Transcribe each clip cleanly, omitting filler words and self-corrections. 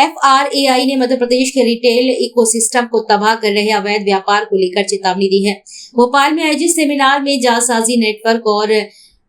FRAI ने मध्य प्रदेश के retail ecosystem को तबाह कर रहे अवैध व्यापार को लेकर चेतावनी दी है। भोपाल में आयोजित सेमिनार में जालसाजी नेटवर्क और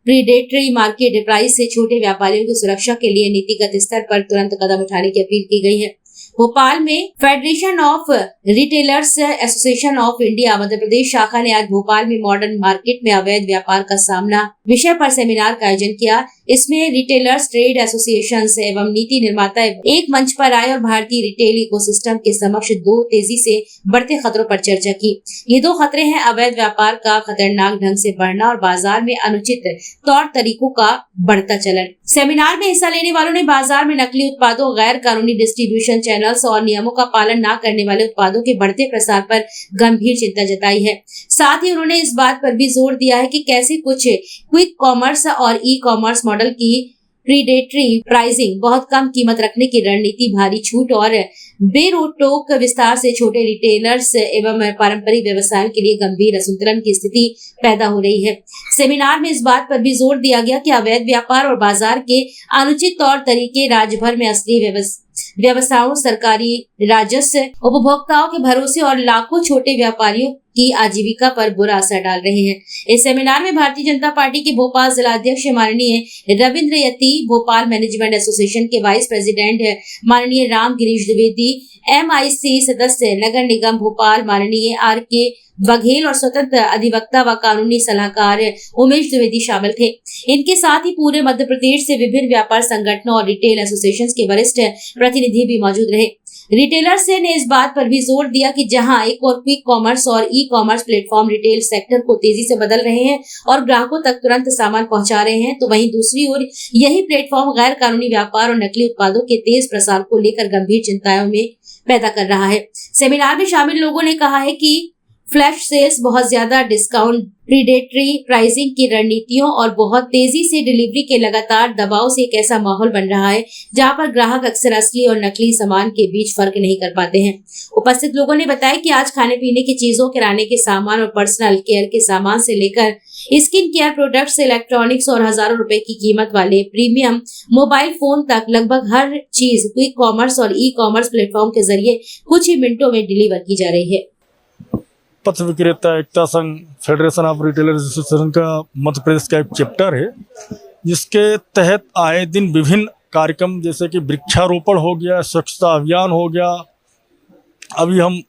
प्रीडेटरी मार्केट प्राइस से छोटे व्यापारियों की सुरक्षा के लिए नीतिगत स्तर पर तुरंत कदम उठाने की अपील की गई है। भोपाल में federation of retailers association of India Madhya Pradesh शाखा ने आज भोपाल में मॉडर्न मार्केट में अवैध व्यापार का सामना विषय पर सेमिनार का आयोजन किया। इसमें रिटेलर्स, ट्रेड एसोसिएशन एवं नीति निर्माता एक मंच पर आए और भारतीय रिटेल इकोसिस्टम के समक्ष दो तेजी से बढ़ते खतरों पर चर्चा की। ये दो खतरे हैं अवैध व्यापार का खतरनाक ढंग से बढ़ना और बाजार में अनुचित तौर तरीकों का बढ़ता चलन। सेमिनार में हिस्सा लेने वालों ने बाजार में नकली उत्पादों, गैर कानूनी डिस्ट्रीब्यूशन चैनल्स और नियमों का पालन न करने वाले उत्पादों के बढ़ते प्रसार पर गंभीर चिंता जताई है। साथ ही उन्होंने इस बात पर भी जोर दिया है कि कैसे कुछ क्विक कॉमर्स और ई कॉमर्स मॉडल की प्रीडेटरी प्राइसिंग, बहुत कम कीमत रखने की रणनीति, भारी छूट और बेरोक-टोक विस्तार से छोटे रिटेलर्स एवं पारंपरिक व्यवसायों के लिए गंभीर असंतुलन की स्थिति पैदा हो रही है। सेमिनार में इस बात पर भी जोर दिया गया कि अवैध व्यापार और बाजार के अनुचित तौर तरीके राज्य भर में असली व्यवसायों, सरकारी राजस्व, उपभोक्ताओं के भरोसे और लाखों छोटे व्यापारियों की आजीविका पर बुरा असर डाल रहे हैं। इस सेमिनार में भारतीय जनता पार्टी के भोपाल जिलाध्यक्ष माननीय रविंद्र यति, भोपाल मैनेजमेंट एसोसिएशन के वाइस प्रेसिडेंट माननीय राम गिरीश द्विवेदी, MIC सदस्य नगर निगम भोपाल माननीय RK बघेल और स्वतंत्र अधिवक्ता व कानूनी सलाहकार उमेश द्विवेदी शामिल थे। इनके साथ ही पूरे मध्य प्रदेश से विभिन्न व्यापार संगठनों और रिटेल एसोसिएशन के वरिष्ठ प्रतिनिधि भी मौजूद रहे। रिटेलर्स ने इस बात पर भी जोर दिया कि जहां एक और क्विक कॉमर्स और e commerce platform retail sector को तेजी से बदल रहे हैं और ग्राहकों तक तुरंत सामान पहुंचा रहे हैं, तो वहीं दूसरी ओर यही प्लेटफॉर्म गैर कानूनी व्यापार और नकली उत्पादों के तेज प्रसार को लेकर गंभीर चिंताओं में पैदा कर रहा है। सेमिनार में शामिल लोगों ने कहा है कि फ्लैश सेल्स, बहुत ज्यादा डिस्काउंट, प्रीडेटरी प्राइसिंग की रणनीतियों और बहुत तेजी से डिलीवरी के लगातार दबाव से एक ऐसा माहौल बन रहा है जहां पर ग्राहक अक्सर असली और नकली सामान के बीच फर्क नहीं कर पाते हैं। उपस्थित लोगों ने बताया कि आज खाने पीने की चीजों, किराने के सामान और पर्सनल केयर के सामान से लेकर स्किन केयर प्रोडक्ट्स, इलेक्ट्रॉनिक्स और हजारों रुपए की कीमत वाले प्रीमियम मोबाइल फोन तक लगभग हर चीज क्विक कॉमर्स और ई कॉमर्स प्लेटफॉर्म के जरिए कुछ ही मिनटों में डिलीवर की जा रही है। पथ विक्रेता एकता संघ फेडरेशन ऑफ रिटेलर्स एसोसिएशन का मध्य प्रदेश का एक चैप्टर है, जिसके तहत आए दिन विभिन्न कार्यक्रम जैसे कि वृक्षारोपण हो गया, स्वच्छता अभियान हो गया, अभी हम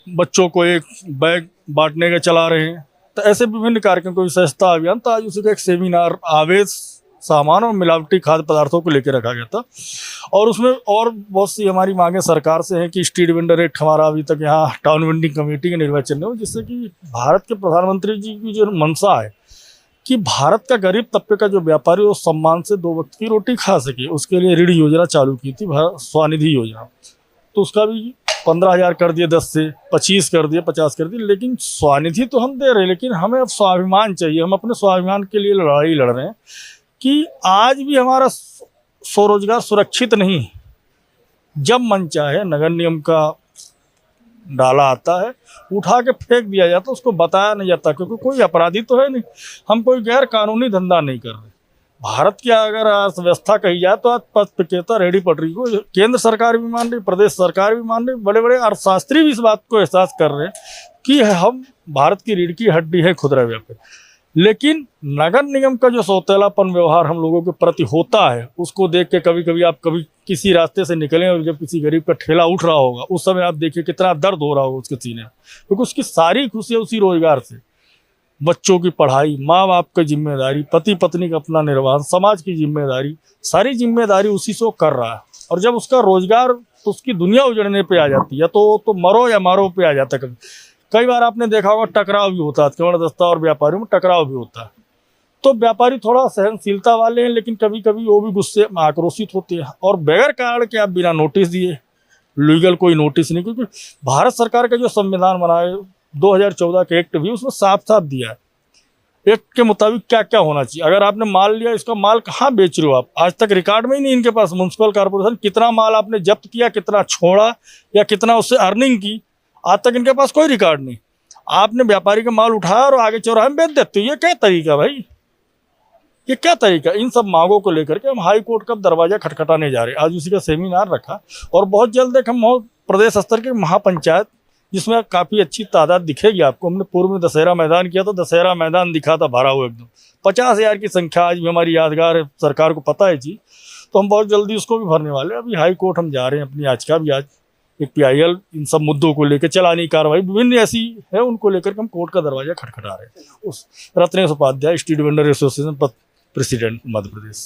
बच्चों को एक बैग बांटने का चला रहे हैं, तो ऐसे विभिन्न कार्यक्रम को स्वच्छता अभियान। तो आज उसी का एक सेमिनार अवैध सामान और मिलावटी खाद्य पदार्थों को लेकर रखा गया था और उसमें और बहुत सी हमारी मांगे सरकार से हैं कि स्ट्रीट वेंडर एक्ट हमारा अभी तक यहाँ टाउन वेंडिंग कमेटी के निर्वाचन में हो, जिससे कि भारत के प्रधानमंत्री जी की जो मंशा है कि भारत का गरीब तबके का जो व्यापारी वो सम्मान से 2 वक्त की रोटी खा सके, उसके लिए ऋण योजना चालू की थी, स्वनिधि योजना। तो उसका भी 15,000 कर दिए, 10 से 25 कर दिए, 50 कर दिए। लेकिन स्वनिधि तो हम दे रहे हैं, लेकिन हमें अब स्वाभिमान चाहिए। हम अपने स्वाभिमान के लिए लड़ाई लड़ रहे हैं कि आज भी हमारा स्वरोजगार सुरक्षित नहीं। जब मन चाहे नगर निगम का डाला आता है, उठा के फेंक दिया जाता, उसको बताया नहीं जाता, क्योंकि कोई अपराधी तो है नहीं, हम कोई गैर कानूनी धंधा नहीं कर रहे। भारत की अगर अर्थव्यवस्था कही जाए तो आज पथ विक्रेता रेहड़ी पटरी को केंद्र सरकार भी मान रही, प्रदेश सरकार भी मान रही, बड़े बड़े अर्थशास्त्री भी इस बात को एहसास कर रहे हैं कि हम भारत की रीढ़ की हड्डी है खुदरा व्यापार। लेकिन नगर निगम का जो सौतेलापन व्यवहार हम लोगों के प्रति होता है, उसको देख के कभी कभी आप कभी किसी रास्ते से निकलें और जब किसी गरीब का ठेला उठ रहा होगा, उस समय आप देखिए कितना दर्द हो रहा होगा उसके सीने में, क्योंकि उसकी सारी खुशी है उसी रोजगार से। बच्चों की पढ़ाई, माँ बाप की जिम्मेदारी, पति पत्नी का अपना निर्वाह, समाज की जिम्मेदारी, सारी जिम्मेदारी उसी से वो कर रहा है। और जब उसका रोजगार, तो उसकी दुनिया उजड़ने पे आ जाती है, तो मरो या मारो पे आ जाता है। कई बार आपने देखा होगा टकराव भी होता है, कवड़ दस्ता और व्यापारियों में टकराव भी होता है। तो व्यापारी थोड़ा सहनशीलता वाले हैं, लेकिन कभी कभी वो भी गुस्से में आक्रोशित होते हैं और बगैर कारण के आप बिना नोटिस दिए, लीगल कोई नोटिस नहीं, क्योंकि भारत सरकार का जो संविधान बना है 2014 के एक्ट भी, उसमें साफ साफ दिया है एक्ट के मुताबिक क्या क्या होना चाहिए। अगर आपने माल लिया, इसका माल कहाँ बेच रहे हो आप, आज तक रिकॉर्ड में ही नहीं इनके पास। म्युनिसिपल कॉर्पोरेशन कितना माल आपने जब्त किया, कितना छोड़ा या कितना उससे अर्निंग की, आज तक इनके पास कोई रिकॉर्ड नहीं। आपने व्यापारी का माल उठाया और आगे चौराहे में बेच देते हो, ये क्या तरीका भाई, ये क्या तरीका, इन सब मांगों को लेकर के हम हाई कोर्ट का दरवाजा खटखटाने जा रहे हैं। आज उसी का सेमिनार रखा और बहुत जल्द एक हम प्रदेश स्तर के महापंचायत, जिसमें काफ़ी अच्छी तादाद दिखेगी आपको। हमने पूर्व में दशहरा मैदान किया तो दशहरा मैदान दिखा था भरा हुआ एकदम, 50,000 की संख्या आज भी हमारी यादगार है, सरकार को पता है जी। तो हम बहुत जल्दी उसको भी भरने वाले हैं। अभी हाई कोर्ट हम जा रहे हैं, अपनी याचिका भी आज एक PIL इन सब मुद्दों को लेकर, चलानी कार्रवाई विभिन्न ऐसी है उनको लेकर हम कोर्ट का दरवाजा खटखटा रहे हैं। उस Ratnesh Upadhyay, street vendor association president, Madhya प्रदेश।